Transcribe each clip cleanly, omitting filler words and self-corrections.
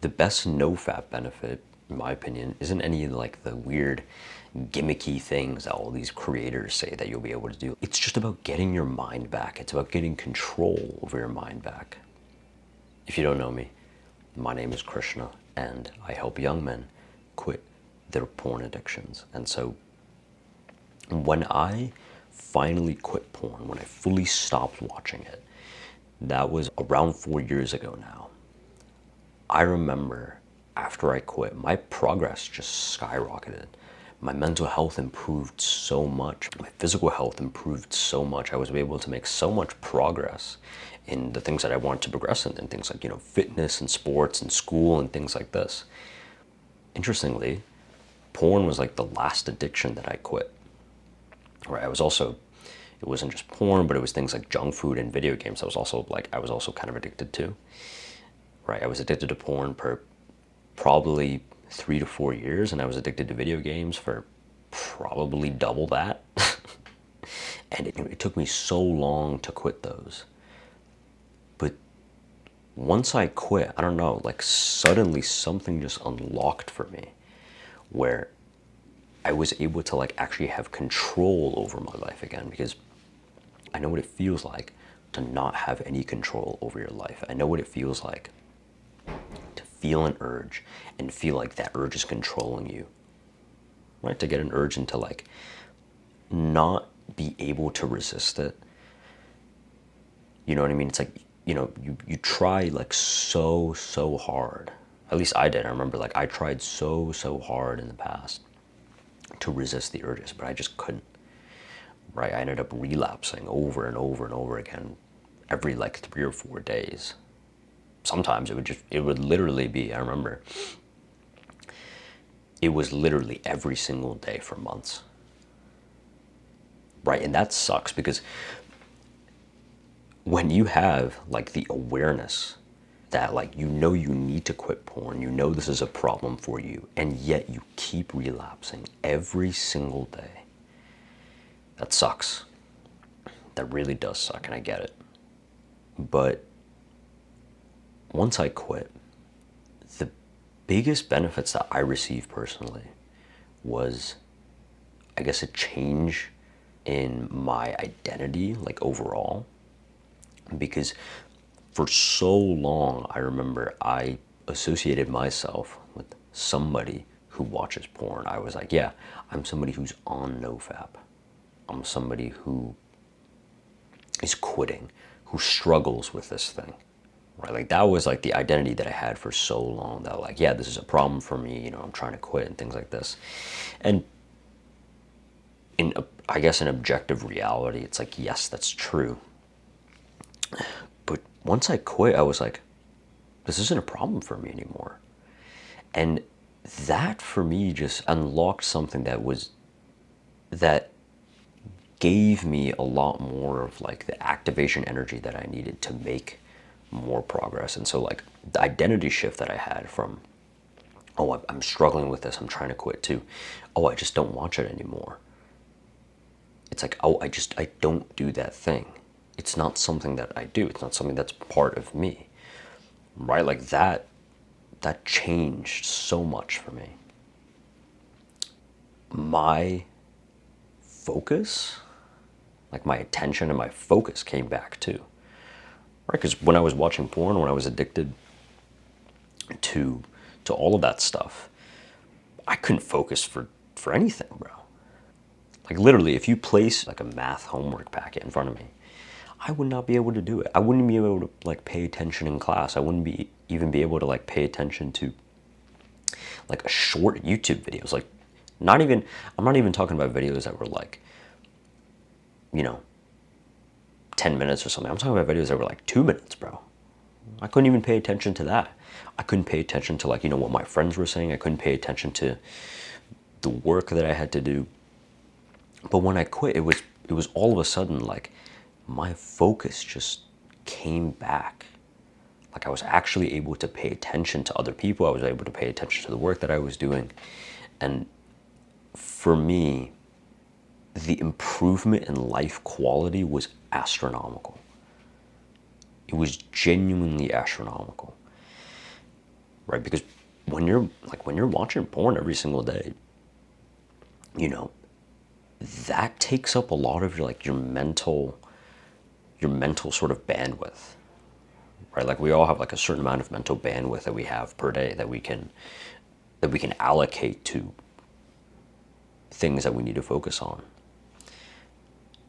The best Nofap benefit, in my opinion, isn't any like the weird gimmicky things that all these creators say that you'll be able to do. It's just about getting your mind back. It's about getting control over your mind back. If you don't know me, my name is Krishna, and I help young men quit their porn addictions. And so when I finally quit porn, when I fully stopped watching it, that was around 4 years ago now. I remember after I quit, my progress just skyrocketed. My mental health improved so much. My physical health improved so much. I was able to make so much progress in the things that I wanted to progress in things like, fitness and sports and school and things like this. Interestingly, porn was like the last addiction that I quit. Right? It wasn't just porn, but it was things like junk food and video games. I was also kind of addicted to. Right? I was addicted to porn for probably 3 to 4 years, and I was addicted to video games for probably double that. And it took me so long to quit those. But once I quit, I don't know, like suddenly something just unlocked for me where I was able to like actually have control over my life again, because I know what it feels like to not have any control over your life. I know what it feels like to feel an urge and feel like that urge is controlling you, right? To get an urge and to like not be able to resist it. You know what I mean? It's like, you try like so hard. At least I did. I remember like I tried so hard in the past to resist the urges, but I just couldn't. Right? I ended up relapsing over and over and over again every like 3 or 4 days. Sometimes it would literally be, I remember, it was literally every single day for months. Right? And that sucks because when you have like the awareness that like you need to quit porn, this is a problem for you, and yet you keep relapsing every single day, that sucks. That really does suck, and I get it. But once I quit, the biggest benefits that I received personally was, I guess, a change in my identity, like overall. Because for so long, I remember I associated myself with somebody who watches porn. I was like, yeah, I'm somebody who's on Nofap. I'm somebody who is quitting, who struggles with this thing. Right? Like that was like the identity that I had for so long, that like, yeah, this is a problem for me, I'm trying to quit and things like this. And I guess in objective reality, it's like, yes, that's true. But once I quit, I was like, this isn't a problem for me anymore. And that for me just unlocked something that gave me a lot more of like the activation energy that I needed to make more progress. And so like the identity shift that I had from, oh, I'm struggling with this, I'm trying to quit, to, oh, I just don't watch it anymore. It's like, oh, I don't do that thing. It's not something that I do. It's not something that's part of me, right? Like that changed so much for me. My focus, like my attention and my focus came back too, right? Because when I was watching porn, when I was addicted to all of that stuff, I couldn't focus for anything, bro. Like literally, if you place like a math homework packet in front of me, I would not be able to do it. I wouldn't be able to like pay attention in class. I wouldn't even be able to like pay attention to like a short YouTube videos. Like I'm not even talking about videos that were like, you know, 10 minutes or something. I'm talking about videos that were like 2 minutes, bro. I couldn't even pay attention to that. I couldn't pay attention to like, what my friends were saying. I couldn't pay attention to the work that I had to do. But when I quit, it was all of a sudden like my focus just came back. Like I was actually able to pay attention to other people. I was able to pay attention to the work that I was doing. And for me, the improvement in life quality was astronomical. It was genuinely astronomical. right? Because when you're watching porn every single day, you know, that takes up a lot of your mental sort of bandwidth, right? Like we all have like a certain amount of mental bandwidth that we have per day that we can allocate to things that we need to focus on.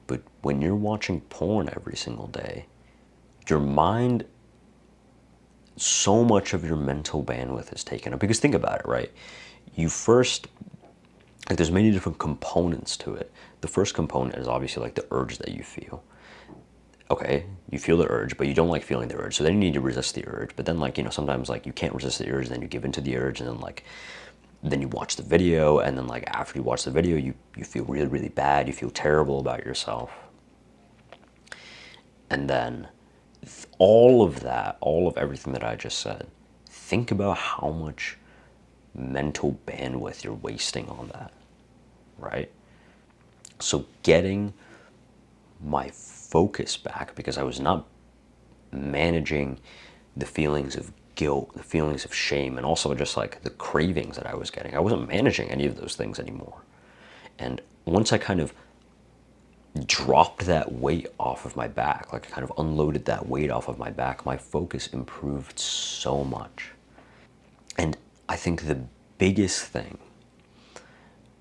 But when you're watching porn every single day, your mind, so much of your mental bandwidth is taken up. Because think about it, right? You first, like, there's many different components to it. The first component is obviously like the urge that you feel. Okay, you feel the urge, but you don't like feeling the urge. So then you need to resist the urge. But then, like, sometimes like you can't resist the urge, and then you give into the urge, and then you watch the video, and then like after you watch the video, you feel really, really bad. You feel terrible about yourself. And then all of that, all of everything that I just said, think about how much mental bandwidth you're wasting on that, right? So getting my focus back, because I was not managing the feelings of guilt, the feelings of shame, and also just like the cravings that I was getting. I wasn't managing any of those things anymore. And once I kind of dropped that weight off of my back, like I kind of unloaded that weight off of my back, my focus improved so much. And I think the biggest thing,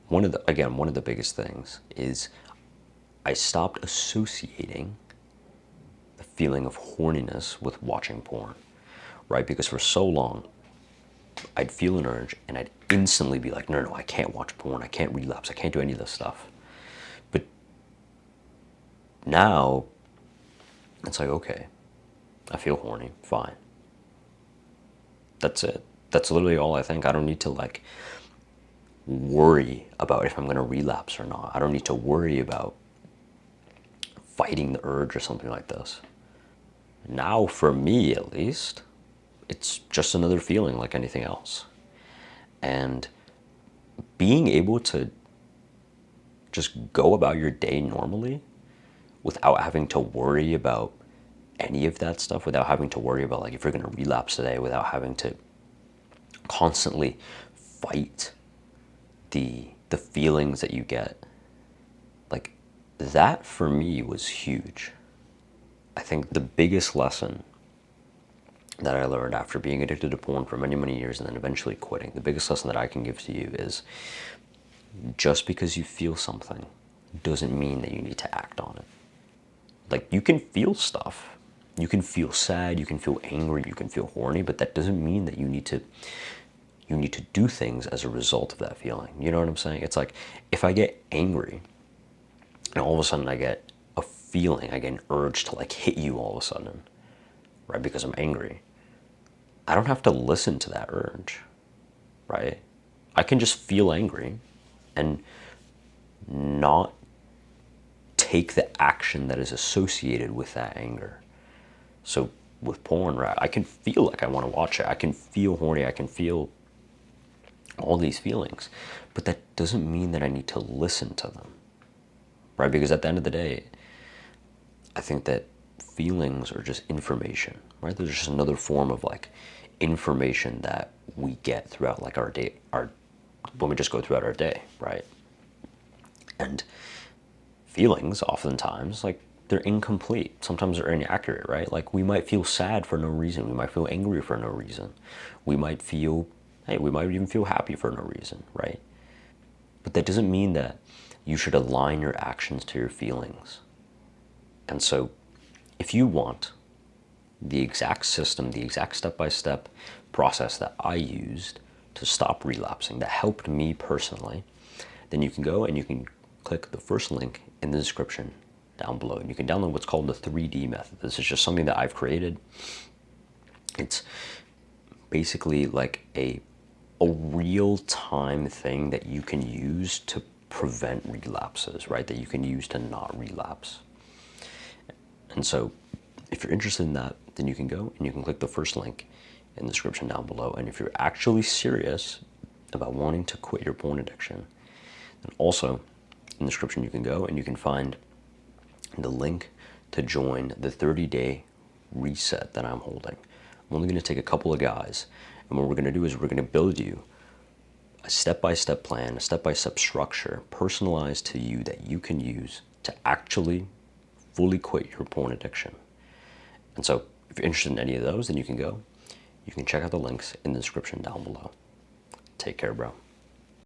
one of the biggest things is I stopped associating the feeling of horniness with watching porn, right? Because for so long, I'd feel an urge and I'd instantly be like, no, no, I can't watch porn. I can't relapse. I can't do any of this stuff. But now it's like, okay, I feel horny. Fine. That's it. That's literally all I think. I don't need to like worry about if I'm going to relapse or not. I don't need to worry about fighting the urge or something like this. Now, for me at least, it's just another feeling like anything else. And being able to just go about your day normally without having to worry about any of that stuff, without having to worry about like if you're going to relapse today, without having to constantly fight the feelings that you get, like, that for me was huge. I think the biggest lesson that I learned after being addicted to porn for many, many years and then eventually quitting, the biggest lesson that I can give to you is just because you feel something doesn't mean that you need to act on it. Like, you can feel stuff. You can feel sad, you can feel angry, you can feel horny, but that doesn't mean that you need to do things as a result of that feeling. You know what I'm saying? It's like if I get angry and all of a sudden I get a feeling, I get an urge to like hit you all of a sudden, right? Because I'm angry. I don't have to listen to that urge, right? I can just feel angry and not take the action that is associated with that anger. So with porn, right, I can feel like I want to watch it. I can feel horny. I can feel all these feelings. But that doesn't mean that I need to listen to them, right? Because at the end of the day, I think that feelings are just information, right? There's just another form of like information that we get throughout like our day, when we just go throughout our day, right? And feelings oftentimes, like, they're incomplete. Sometimes they're inaccurate, right? Like, we might feel sad for no reason. We might feel angry for no reason. We might feel, hey, we might even feel happy for no reason, right? But that doesn't mean that you should align your actions to your feelings. And so if you want the exact system, the exact step-by-step process that I used to stop relapsing, that helped me personally, then you can go and you can click the first link in the description down below. And you can download what's called the 3D method. This is just something that I've created. It's basically like a real-time thing that you can use to prevent relapses, right? That you can use to not relapse. And so if you're interested in that, then you can go and you can click the first link in the description down below. And if you're actually serious about wanting to quit your porn addiction, then also in the description you can go and you can find the link to join the 30-day reset that I'm holding. I'm only going to take a couple of guys, And what we're going to do is we're going to build you a step-by-step plan, a step-by-step structure, personalized to you that you can use to actually fully quit your porn addiction. And so if you're interested in any of those, then you can check out the links in the description down below. Take care, bro.